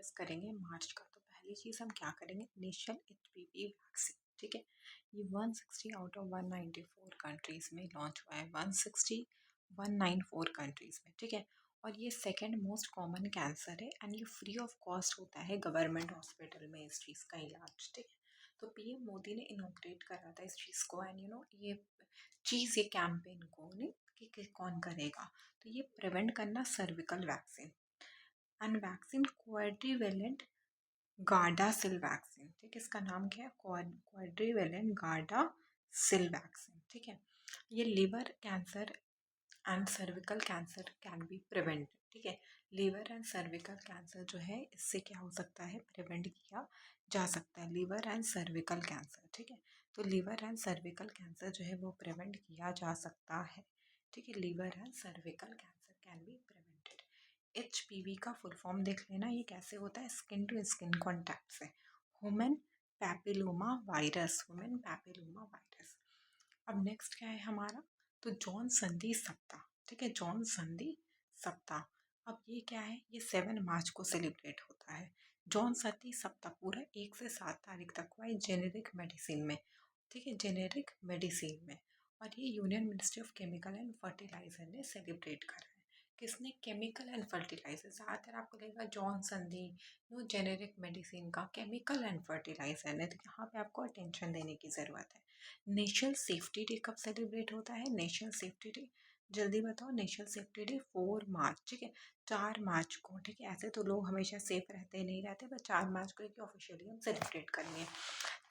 Discuss करेंगे मार्च का। तो पहली चीज़ हम क्या करेंगे, नेशनल एचपीवी वैक्सीन। ठीक है, ये 160 आउट ऑफ 194 कंट्रीज़ में लॉन्च हुआ है, 194 कंट्रीज़ में। ठीक है, और ये सेकेंड मोस्ट कॉमन कैंसर है एंड ये फ्री ऑफ कॉस्ट होता है गवर्नमेंट हॉस्पिटल में इस चीज़ का इलाज। ठीक है, तो पीएम मोदी ने इनोग्रेट करा था इस चीज़ को एंड ये चीज़, ये कैंपेन को नहीं कि कौन करेगा, तो ये प्रिवेंट करना cervical vaccine and vaccine quadrivalent Gardasil vaccine. ठीक है, इसका नाम क्या है, क्वाड्रीवेलेंट गार्डासिल वैक्सीन। ठीक है, ये liver cancer and cervical cancer can be prevent. ठीक है, लिवर एंड सर्विकल कैंसर जो है इससे क्या हो सकता है, प्रिवेंट किया जा सकता है, लिवर एंड सर्विकल कैंसर। ठीक है, तो लिवर एंड सर्विकल कैंसर जो है वो प्रिवेंट किया जा सकता है। ठीक है, liver and cervical cancer can be prevented. HPV का फुल फॉर्म देख लेना, ये कैसे होता है, स्किन टू स्किन कॉन्टैक्ट से, human papilloma virus, human papilloma virus. अब नेक्स्ट क्या है हमारा, तो जॉन संधि सप्ताह। ठीक है, जॉन संधि सप्ताह, अब ये क्या है, ये 7 मार्च को सेलिब्रेट होता है। जॉन संधि सप्ताह पूरा 1 से 7 तारीख तक हुआ है जेनेरिक मेडिसिन में। ठीक है, जेनेरिक मेडिसिन में, और ये union ministry of chemical and fertilizer ने सेलिब्रेट करा है। किसने, केमिकल एंड फर्टिलाइजर। ज़्यादातर आपको लगेगा जॉन संधि नो जेनेरिक मेडिसिन का, केमिकल एंड फर्टिलाइजर ने, तो यहाँ पे आपको अटेंशन देने की ज़रूरत है। नेशनल सेफ्टी डे कब सेलिब्रेट होता है, नेशनल सेफ्टी डे, जल्दी बताओ, नेशनल सेफ्टी डे 4 मार्च। ठीक है, 4 मार्च को। ठीक है, ऐसे तो लोग हमेशा सेफ रहते नहीं रहते, पर 4 मार्च को एक ऑफिशियली हम सेलिब्रेट करेंगे।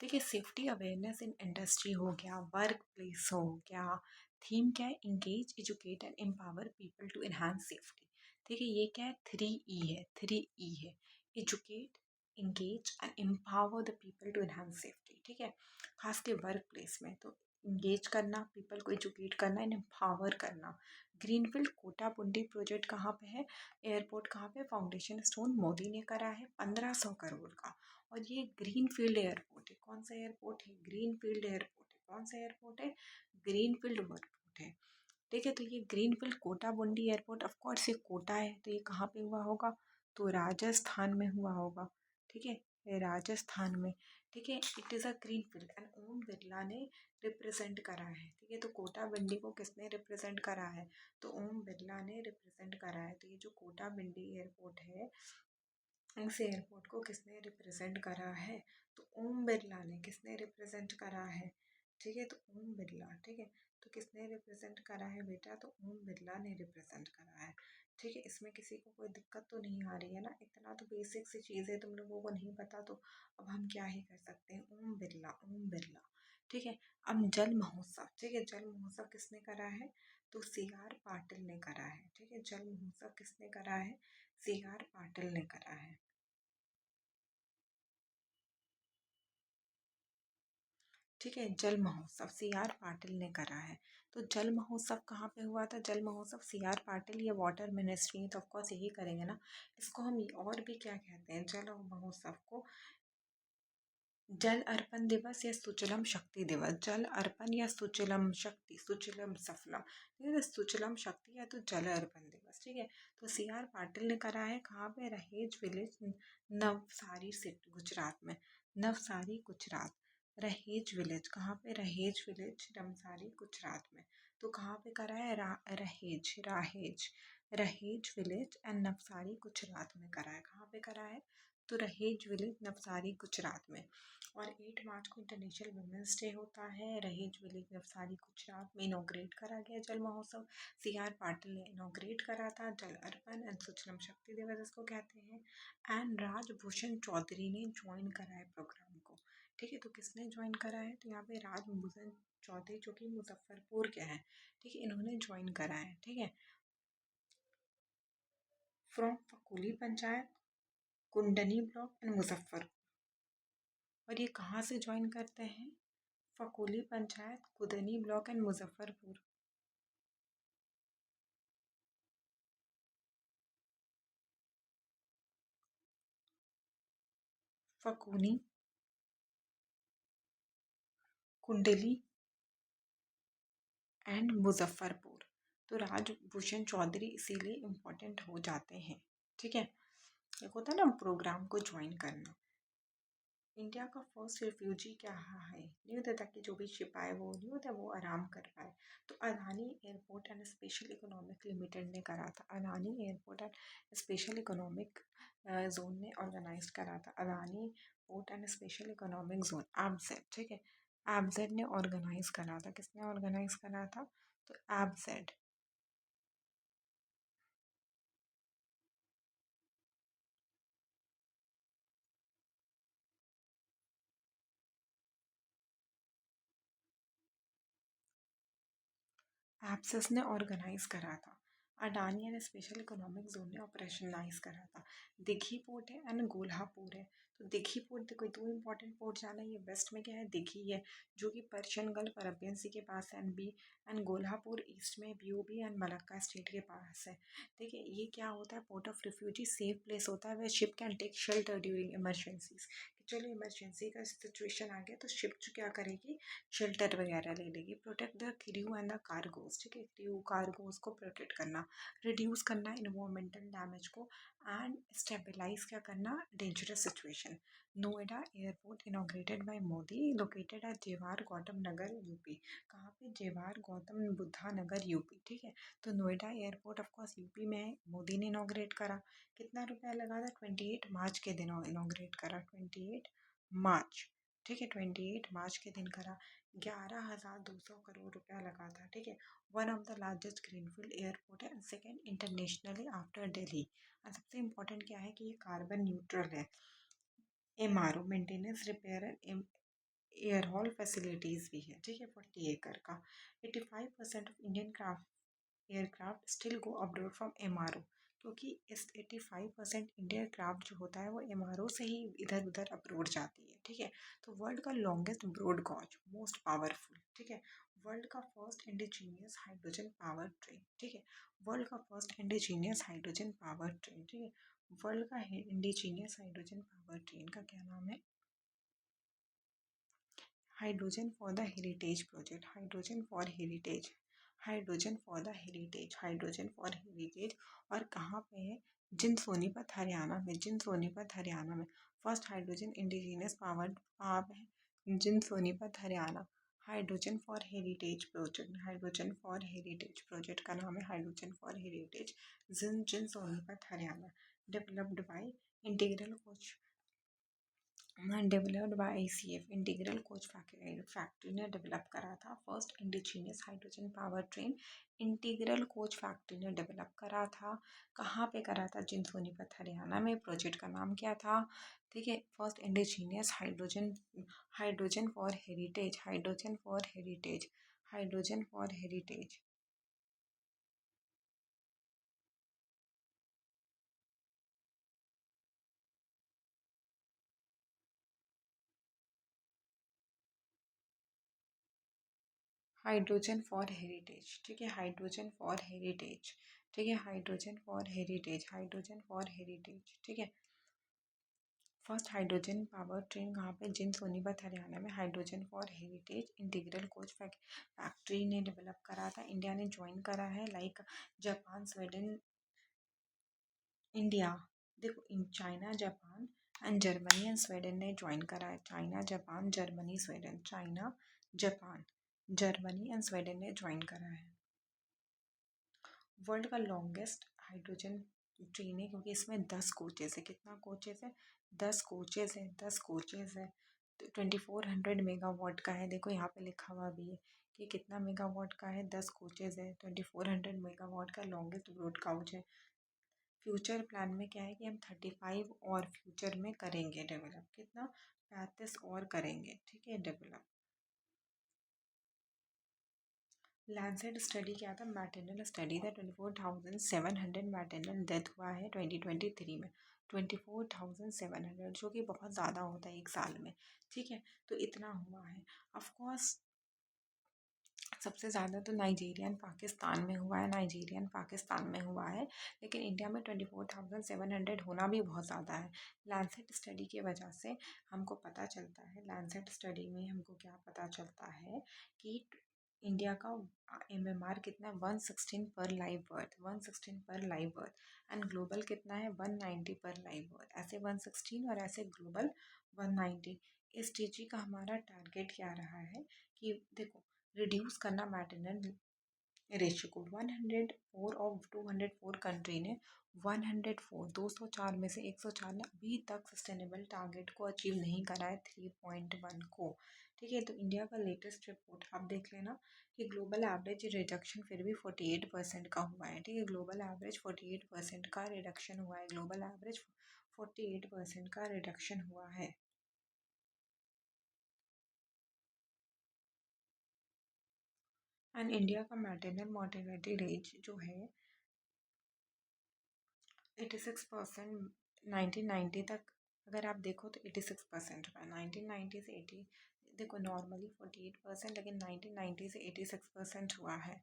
ठीक है, सेफ्टी अवेयरनेस इन इंडस्ट्री हो गया, वर्क प्लेस हो गया, थीम क्या है, engage educate and empower people to enhance safety. ठीक है, ये क्या है, 3E है, 3E है, educate, engage and empower the people to enhance safety. ठीक है, खास के वर्क प्लेस में तो इंगेज करना, पीपल को एजुकेट करना एंड एम्पावर करना। ग्रीनफील्ड कोटापुंडी प्रोजेक्ट कहाँ पे है, एयरपोर्ट कहाँ पे, फाउंडेशन स्टोन मोदी ने करा है 1500 करोड़ का, और ये ग्रीनफील्ड एयरपोर्ट है। कौन सा एयरपोर्ट है, ग्रीनफील्ड एयरपोर्ट है। कौन सा एयरपोर्ट है, ग्रीनफील्ड एयरपोर्ट है। ठीक है, तो ये ग्रीनफील्ड कोटाबुंडी एयरपोर्ट, ऑफ कोर्स ये कोटा है, तो ये कहाँ पे हुआ होगा, तो राजस्थान में हुआ होगा। ठीक है, ये राजस्थान में। ठीक है, it is a greenfield and Om Birla ने रिप्रेजेंट करा है। ठीक है, तो कोटाबंडी को किसने रिप्रेजेंट करा है, तो ओम बिरला ने रिप्रेजेंट करा है। तो ये जो कोटाबंडी एयरपोर्ट है, इस एयरपोर्ट को किसने रिप्रेजेंट करा है, तो ओम बिरला ने। किसने रिप्रेजेंट करा है, ठीक है, तो ओम बिरला। ठीक है, तो किसने रिप्रेजेंट करा है बेटा, तो ओम बिरला ने रिप्रेजेंट करा है। ठीक है, इसमें किसी को कोई दिक्कत तो नहीं आ रही है ना, इतना तो बेसिक सी चीज़ है, तुम लोगों को नहीं पता तो अब हम क्या ही कर सकते हैं, ओम बिरला, ओम बिरला। ठीक है, अब जल महोत्सव। ठीक है, जल महोत्सव किसने करा है, तो CR पाटिल ने करा है। ठीक है, जल महोत्सव किसने करा है, CR पाटिल ने करा है। ठीक है, जल महोत्सव CR पाटिल ने करा है। तो जल महोत्सव कहाँ पे हुआ था, जल महोत्सव CR पाटिल, ये वाटर मिनिस्ट्री, तो ऑफकोर्स यही करेंगे ना। इसको हम और भी क्या कहते हैं, जल महोत्सव को जल अर्पण दिवस या सुजलम शक्ति दिवस, जल अर्पण या सुजलम शक्ति, सुजलम सफलम। ठीक है, तो सुजलम शक्ति या तो जल अर्पण दिवस। ठीक है, तो CR पाटिल ने करा है कहाँ पे, रहेज विलेज, नवसारी सिटी, गुजरात में, नवसारी गुजरात। रहेज विलेज कहाँ पे, रहेज विलेज, नवसारी गुजरात में। तो कहाँ पे करा है, रहेज, राहेज, रहेज विलेज एंड नवसारी गुजरात में करा है। कहाँ पे करा है, तो रहेज विलेज, नवसारी गुजरात में। और 8 मार्च को इंटरनेशनल वुमेंस डे होता है, रहेज विलेज, नवसारी गुजरात में इनोग्रेट करा गया जल महोत्सव। CR पाटिल ने इनोग्रेट करा था, जल अर्पण एंड सुजलम शक्ति दिवस इसको कहते हैं। एंड राजभूषण चौधरी ने ज्वाइन करा है प्रोग्राम को। ठीक है, तो किसने ज्वाइन करा है, तो यहाँ पे राजभूषण चौधरी जो कि मुजफ्फरपुर के हैं। ठीक है, इन्होंने ज्वाइन करा है। ठीक है, from Fakoli panchayat, Kundni block and Muzaffarpur. और ये कहाँ से ज्वाइन करते हैं, Fakoli panchayat, Kudni block and Muzaffarpur. Fakoni, Kundli and Muzaffarpur. तो राजभूषण चौधरी इसीलिए इम्पोर्टेंट हो जाते हैं। ठीक है, एक होता है ना प्रोग्राम को ज्वाइन करना। इंडिया का फर्स्ट रिफ्यूजी क्या है, नहीं होता ताकि जो भी शिप आए वो नहीं होता वो आराम कर पाए। तो Adani airport and special economic limited ने करा था। Adani airport and special economic zone ने ऑर्गेनाइज करा था। Adani port and special economic zone APSEZ, ठीक है, एपजेड ने ऑर्गेनाइज करा था। किसने ऑर्गेनाइज करा था? तो एपजेड। एप्सिस ने ऑर्गेनाइज करा था। Adani and special economic zone ने ऑपरेशनलाइज करा था। दिघी पोर्ट है एंड गोल्हापुर है। तो दिघी पोर्ट, देखो दो इंपॉर्टेंट पोर्ट जाना है। ये वेस्ट में क्या है? दिघी है, जो कि पर्शियन गल्फ अरबियन सी के पास है। एंड गोल्हापुर ईस्ट में बीओबी एंड मलक्का स्टेट के पास है। ठीक है, ये क्या होता है? Port of refugee safe place होता है where ship can take shelter during emergencies. चलो इमरजेंसी का सिचुएशन आ गया तो शिप क्या करेगी? शेल्टर वगैरह ले लेगी। Protect the crew and the cargoes, ठीक है, क्रू कार्गोज को प्रोटेक्ट करना, रिड्यूस करना इन्वायरमेंटल डैमेज को, एंड स्टेबलाइज क्या करना? Dangerous situation. Noida airport inaugurated by Modi, located at Jewar Gautam Nagar UP. कहाँ पे? जेवार गौतम बुद्धा नगर यूपी, ठीक है। तो नोएडा एयरपोर्ट ऑफकोर्स यूपी में है, मोदी ने इनॉग्रेट करा। कितना रुपया लगा था? 28 मार्च के दिन इनॉग्रेट करा, 28 मार्च, ठीक है, 28 मार्च के दिन करा। 11,200 करोड़ रुपया लगा था, ठीक है। One of the largest greenfield airport है, सेकेंड इंटरनेशनली आफ्टर दिल्ली। और सबसे इम्पोर्टेंट क्या है कि ये कार्बन न्यूट्रल है। MRO maintenance repair and air hall facilities भी है, ठीक है, 40 एकड़ का। 85% of Indian craft aircraft still go abroad from MRO, क्योंकि इस 85% इंडियन क्राफ्ट जो होता है वो एमआरओ से ही इधर उधर अब्रॉड जाती है, ठीक है। तो वर्ल्ड का longest broad gauge, most powerful, ठीक है। वर्ल्ड का first indigenous hydrogen power train, ठीक है। वर्ल्ड का first indigenous hydrogen power train, ठीक है। वर्ल्ड का इंडिजीनियस हाइड्रोजन पावर ट्रेन का क्या नाम है? Hydrogen for the heritage project, hydrogen for heritage, hydrogen for the heritage, hydrogen for heritage. और कहाँ पे है? जिन सोनीपत हरियाणा में, जिन सोनीपत हरियाणा में फर्स्ट हाइड्रोजन इंडिजीनियस पावर आप है Jind Sonipat Haryana. Hydrogen for heritage project, hydrogen for heritage project का नाम है hydrogen for heritage, Jind Jind Sonipat Haryana. Developed by integral coach, developed by ICF, integral coach factory ने डेवलप करा था। First indigenous hydrogen power train integral coach factory ने develop करा था। कहाँ पे करा था? जिन सोनीपत हरियाणा में। प्रोजेक्ट का नाम क्या था? ठीक है, first indigenous hydrogen, hydrogen for heritage, hydrogen for heritage, hydrogen for heritage. Hydrogen for heritage, ठीक है, हाइड्रोजन फॉर हेरिटेज, ठीक है, hydrogen for heritage, hydrogen for heritage, ठीक है। फर्स्ट हाइड्रोजन पावर ट्रेन कहाँ पे? जिन सोनीपत हरियाणा में। Hydrogen for heritage integral coach factory ने डेवलप करा था। इंडिया ने ज्वाइन करा है, लाइक जापान, स्वीडन, इंडिया। देखो इन China, Japan and Germany and Sweden ने ज्वाइन करा है। China, Japan, Germany, Sweden, China, Japan, Germany and Sweden ने ज्वाइन करा है। वर्ल्ड का लॉन्गेस्ट हाइड्रोजन ट्रेन है, क्योंकि इसमें 10 कोचेस है। कितना कोचेस है? 10 कोचेस है, 10 कोचेस है। तो 2400 मेगावाट का है। देखो यहाँ पे लिखा हुआ भी है कि कितना मेगावाट का है। 10 कोचेस है, 2400 मेगावाट का लॉन्गेस्ट ब्रॉड काउच है। फ्यूचर प्लान में क्या है कि हम 35 और फ्यूचर में करेंगे डेवलप। कितना? 35 और करेंगे, ठीक है, डेवलप। लैंसेट स्टडी क्या था? मैटरनल स्टडी था। 24,700 मैटरनल डेथ हुआ है 2023 में। 24,700, जो कि बहुत ज़्यादा होता है एक साल में, ठीक है। तो इतना हुआ है। ऑफकोर्स सबसे ज़्यादा तो नाइजीरियन पाकिस्तान में हुआ है, नाइजीरियन पाकिस्तान में हुआ है, लेकिन इंडिया में 24,700 होना भी बहुत ज़्यादा है। लैंसेट स्टडी की वजह से हमको पता चलता है, लैंसेट स्टडी में हमको क्या पता चलता है कि इंडिया का MMR कितना है 116 पर लाइव बर्थ, 116 पर लाइव बर्थ। एंड ग्लोबल कितना है 190 पर लाइव बर्थ। ऐसे 116 और ऐसे ग्लोबल 190। इस टीजी का हमारा टारगेट क्या रहा है कि देखो रिड्यूस करना मैटरनल रेशियो को। 104 ऑफ 204 कंट्री ने 104 204 में से 104 ने अभी तक सस्टेनेबल टारगेट को अचीव नहीं करा है 3.1 को। ठीक है, तो इंडिया का लेटेस्ट रिपोर्ट आप देख लेना कि ग्लोबल एवरेज रिडक्शन फिर भी 48% का हुआ है। ठीक है, ग्लोबल एवरेज 48% का रिडक्शन हुआ है, ग्लोबल एवरेज 48% का रिडक्शन हुआ है। एंड इंडिया का मैटरनल मोर्टेलिटी रेट जो है 86%। 1990 तक अगर आप देखो तो 86% का, 1990 से 80, देखो नॉर्मली 48%, लेकिन 1990 से 86% हुआ है।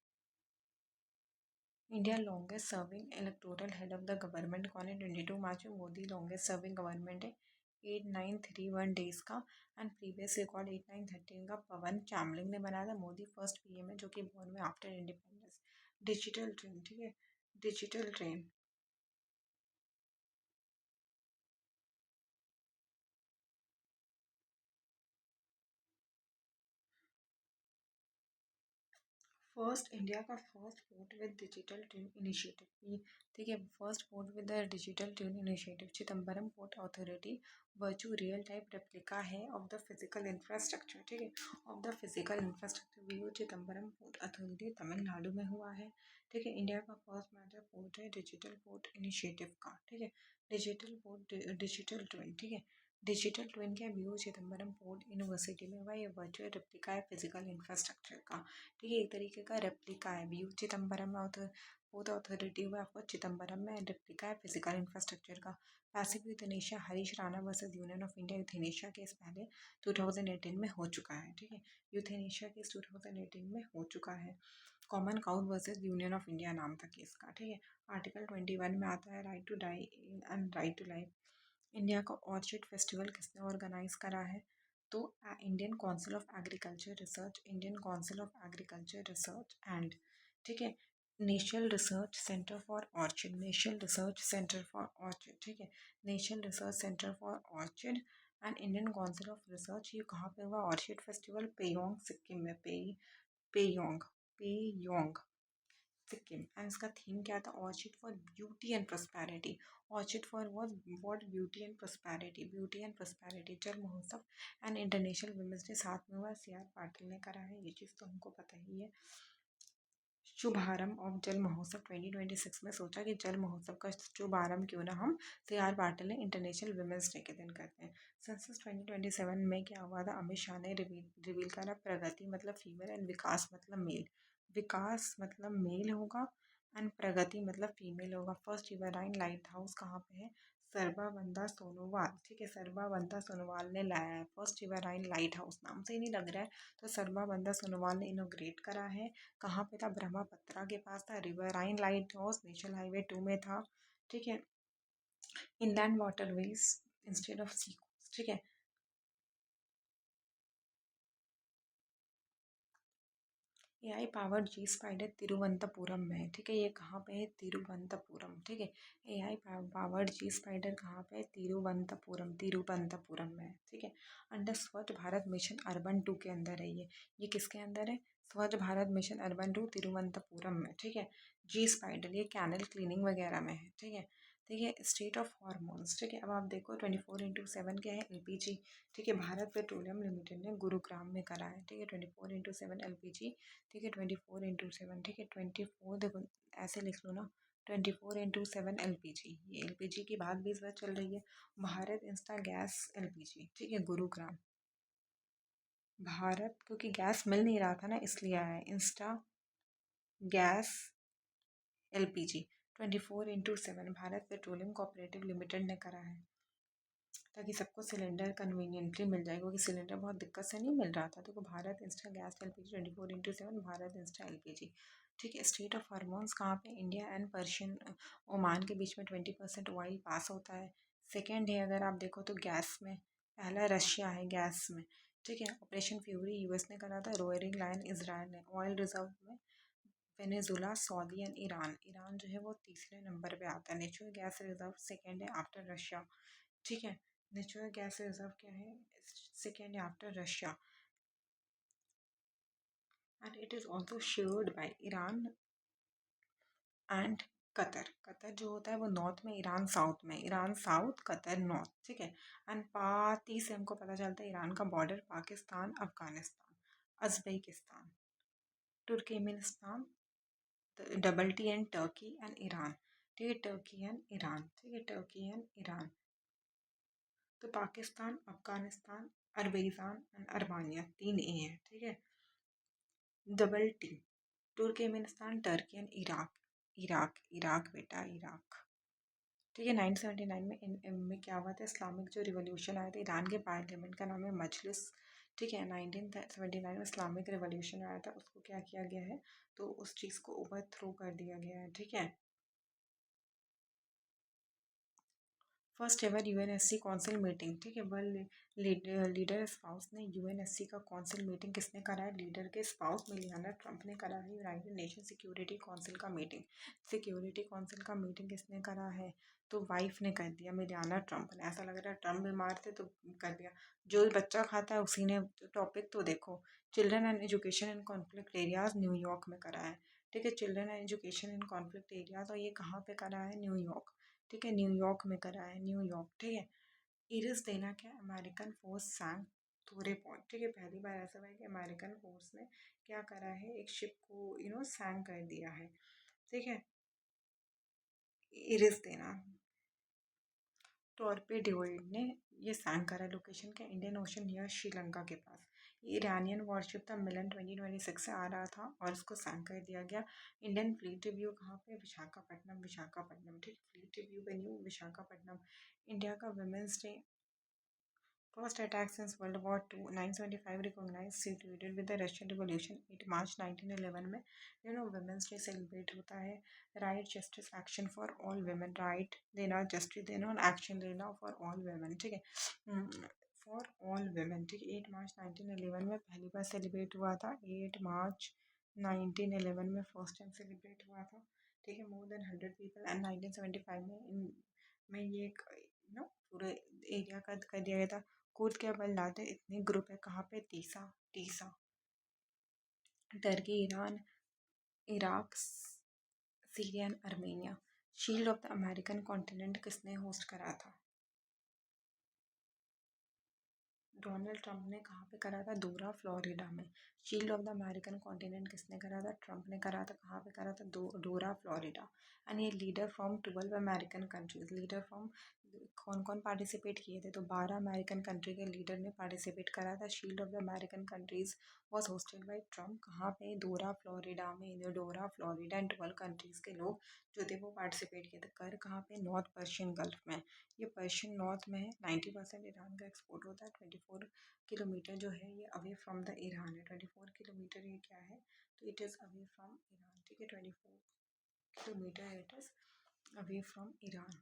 India longest serving electoral head of the government कौन है? 22 मार्च में मोदी लॉन्गेस्ट सर्विंग गवर्नमेंट है, 8931 डेज का। एंड प्रीवियस रिकॉर्ड 8913 का पवन चामलिंग ने बनाया था। मोदी फर्स्ट PM है जो कि बोर्न में आफ्टर इंडिपेंडेंस। डिजिटल ट्रेन, ठीक है, डिजिटल ट्रेन। फर्स्ट इंडिया का first port with digital twin initiative. ठीक है, first port with the digital twin initiative Chidambaram port authority virtual type replica है ऑफ द फिजिकल इंफ्रास्ट्रक्चर। ठीक है, of the physical infrastructure V O Chidambaram port authority Tamil Nadu में हुआ है। ठीक है, इंडिया का फर्स्ट मेजर पोर्ट है डिजिटल पोर्ट इनिशिएटिव का। ठीक है, डिजिटल पोर्ट डिजिटल ट्विन। ठीक है, डिजिटल ट्विन क्या वीओ चिदम्बरम पोर्ट यूनिवर्सिटी में हुआ। ये वर्चुअल रेप्लिका है फिजिकल इंफ्रास्ट्रक्चर का। ठीक है, एक तरीके का रेप्लिका है। व्यू चिदम्बरम में वो तो अथॉरिटी हुआ आपको चिदम्बरम में, रेप्लिका है फिजिकल इंफ्रास्ट्रक्चर का। Pacific euthanasia Harish Rana versus union of India euthanasia case पहले 2018 में हो चुका है। ठीक है, यूथनेशिया केस 2018 में हो चुका है। Common count versus union of India नाम था केस का। ठीक है, आर्टिकल 21 में आता है right to die and right to life. India का ऑर्चिड फेस्टिवल किसने ऑर्गेनाइज करा है? तो Indian council of agriculture research, Indian council of agriculture research and, ठीक है, national research centre for orchid, national research centre for orchid. ठीक है, national research centre for orchid and Indian council of research. ये कहाँ पे हुआ orchid festival? Peyong Sikkim में। Peyong Peyong Sikkim. And इसका थीम क्या था? Orchid for beauty and prosperity. Orchid for what? Beauty and prosperity, beauty and prosperity. जल महोत्सव एंड इंटरनेशनल वुमेंस डे साथ में हुआ। CR पाटिल ने करा है, ये चीज़ तो हमको पता ही है। शुभारंभ ऑफ जल महोत्सव 2026 में सोचा कि जल महोत्सव का शुभारंभ क्यों ना हम CR पाटिल ने इंटरनेशनल वुमेंस डे के दिन करते हैं। सेंसस 2027 में क्या हुआ था? अमित शाह ने रिवील करा प्रगति मतलब फीमेल एंड विकास मतलब मेल। विकास मतलब मेल होगा एंड प्रगति मतलब फीमेल होगा। फर्स्ट रिवराइन लाइट हाउस कहाँ पे है? सर्बाबंदा सोनोवाल। ठीक है, सर्बाबंदा सोनोवाल ने लाया है फर्स्ट रिवराइन लाइट हाउस। नाम से ही नहीं लग रहा है, तो सर्बाबंदा सोनोवाल ने इनोग्रेट करा है। कहाँ पे था? ब्रह्मपुत्रा के पास था। Riverine lighthouse national highway 2 में था। ठीक है, inland waterways instead of sea coast. ठीक है, AI powered G spider Thiruvananthapuram में है। ठीक है, ये कहाँ पे है? तिरुवनंतपुरम। ठीक है, AI पावर्ड जी स्पाइडर कहाँ पे है? तिरुवनंतपुरम, तिरुवनंतपुरम में है। ठीक है, अंडर स्वच्छ भारत मिशन अर्बन 2 के अंदर है ये किसके अंदर है? स्वच्छ भारत मिशन अर्बन 2 तिरुवनंतपुरम में। ठीक है, जी स्पाइडर ये कैनल क्लीनिंग वगैरह में है। ठीक है, ठीक है, स्टेट ऑफ हॉर्मोन्स। ठीक है, अब आप देखो 24/7 क्या है? LPG। ठीक है, भारत पेट्रोलियम लिमिटेड ने गुरुग्राम में करा है। ठीक है, 24/7 LPG। ठीक है, 24/7। ठीक है, 24 देखो ऐसे लिख लो ना, 24/7 LPG। ये LPG की बात भी इस बार चल रही है। Bharat Insta gas LPG। ठीक है, गुरुग्राम। भारत क्योंकि गैस मिल नहीं रहा था ना, इसलिए आया है Insta gas LPG। 24/7 Bharat petroleum cooperative limited ने करा है, ताकि सबको सिलेंडर कन्वीनियंटली मिल जाए, क्योंकि सिलेंडर बहुत दिक्कत से नहीं मिल रहा था। तो Bharat Insta gas LPG 24/7 Bharat Insta LPG। ठीक है, स्टेट ऑफ हार्मोन्स कहाँ पे? इंडिया एंड पर्शियन ओमान के बीच में 20% ऑयल पास होता है। सेकेंड है अगर आप देखो तो गैस में, पहला रशिया है गैस में। ठीक है। ऑपरेशन फ्यूरी यूएस ने करा था, रोयरिंग लायन इसराइल ने। ऑयल रिजर्व में Venezuela, Saudi and Iran. Iran जो है वो तीसरे नंबर पे आता है। नेचुरल गैस रिजर्व सेकेंड है आफ्टर रशिया। ठीक है, नेचुरल गैस रिजर्व क्या है, सेकेंड है after Russia. And it is also shared by Iran and Qatar. Qatar जो होता है वो नॉर्थ में, ईरान साउथ में, ईरान साउथ, कतर नॉर्थ। ठीक है। एंड पाती से हमको पता चलता है ईरान का border Pakistan, Afghanistan, Uzbekistan, Turkmenistan, double T and Turkey and Iran. ठीक है, टर्की एंड ईरान। ठीक है, टर्की एंड ईरान। तो पाकिस्तान, अफगानिस्तान, अरबेजान एंड अरबानिया, 3 ए है। ठीक है। Double T, Turkmenistan, Turkey and Iraq. Iraq, Iraq बेटा, इराक। ठीक है। 1979 में क्या हुआ था, इस्लामिक जो रिवॉल्यूशन आया था, ईरान के पार्लियामेंट का नाम है मजलिस। ठीक है। 1979 में इस्लामिक रिवॉल्यूशन आया था, उसको क्या किया गया है, तो उस चीज़ को ओवर थ्रो कर दिया गया है। ठीक है। First ever UNSC council meeting. ठीक है, वर्ल्ड लीडर स्पाउस ने यूएनएससी का काउंसिल मीटिंग किसने करा है, लीडर के स्पाउस मिलियाना ट्रंप ने करा है। यूनाइटेड नेशन सिक्योरिटी काउंसिल का मीटिंग, सिक्योरिटी काउंसिल का मीटिंग किसने करा है, तो वाइफ ने कर दिया, मिलियाना ट्रंप ने। ऐसा लग रहा है ट्रंप बीमार थे तो कर दिया। जो बच्चा खाता है उसी ने टॉपिक तो देखो। Children and education in conflict areas, New York में करा है। ठीक है, children and education in conflict areas, और ये कहाँ पे करा है, न्यूयॉर्क। ठीक है, न्यूयॉर्क में करा है, न्यूयॉर्क। ठीक है। इरिस देना क्या, अमेरिकन फोर्स सैंक थोड़े पॉइंट। ठीक है, पहली बार ऐसा हुआ है कि अमेरिकन फोर्स ने क्या करा है, एक शिप को सैंक कर दिया है। ठीक है, इरिस देना। टॉर्पेडोइड ने ये सैंक करा, लोकेशन के इंडियन ओशन या श्रीलंका के पास। ईरानियन वॉरशिप था, मिलन 2026 से आ रहा था और उसको सैंक कर दिया गया। इंडियन फ्लीट रिव्यू कहाँ पे, विशाखापट्टनम, विशाखापट्टनम। ठीक, fleet review venue Visakhapatnam. India का women's day, first attack since World War II, 975 recognized situated with the Russian Revolution, 8 March 1911 में Women's Day सेलिब्रेट होता है। Right, justice, action for all women. Right देना, justice देना और एक्शन लेना for all women. ठीक है, फॉर ऑल वेमेन। ठीक है, 8 मार्च 1911 में पहली बार सेलिब्रेट हुआ था। 8 मार्च 1911 में फर्स्ट टाइम सेलिब्रेट हुआ था। ठीक है, मोर देन 100 पीपल। एंड 1975 में ये पूरे एरिया का कर दिया गया था। कूद के बल लाते इतने ग्रुप है कहाँ पे, तीसा, टीसा। Turkey, Iran, Iraq, Syria and Armenia. Shield of the American continent किसने होस्ट करा था, डोनाल्ड ट्रंप ने। कहाँ पे करा था, डोरा, फ्लोरिडा में। Shield of the American continent किसने करा था, ट्रंप ने करा था। कहाँ पे करा था, डोरा, फ्लोरिडा। एंड ये leader from 12 American countries, leader from, कौन कौन पार्टिसिपेट किए थे, तो 12 अमेरिकन कंट्री के लीडर ने पार्टिसिपेट करा था। Shield of the American countries was hosted by Trump. कहाँ पे, डोरा, फ्लोरिडा में। डोरा, फ्लोरिडा एंड 12 कंट्रीज के लोग जो थे वो पार्टिसिपेट किए थे। कर कहाँ पे, नॉर्थ पर्शियन गल्फ में। ये पर्शियन नॉर्थ में है। 90% ईरान का एक्सपोर्ट होता है। 24 किलोमीटर जो है ये अवे फ्रॉम द ईरान है। 24 किलोमीटर ये क्या है, तो it is away from Iran. ठीक है, 24 kilometre it is away from Iran.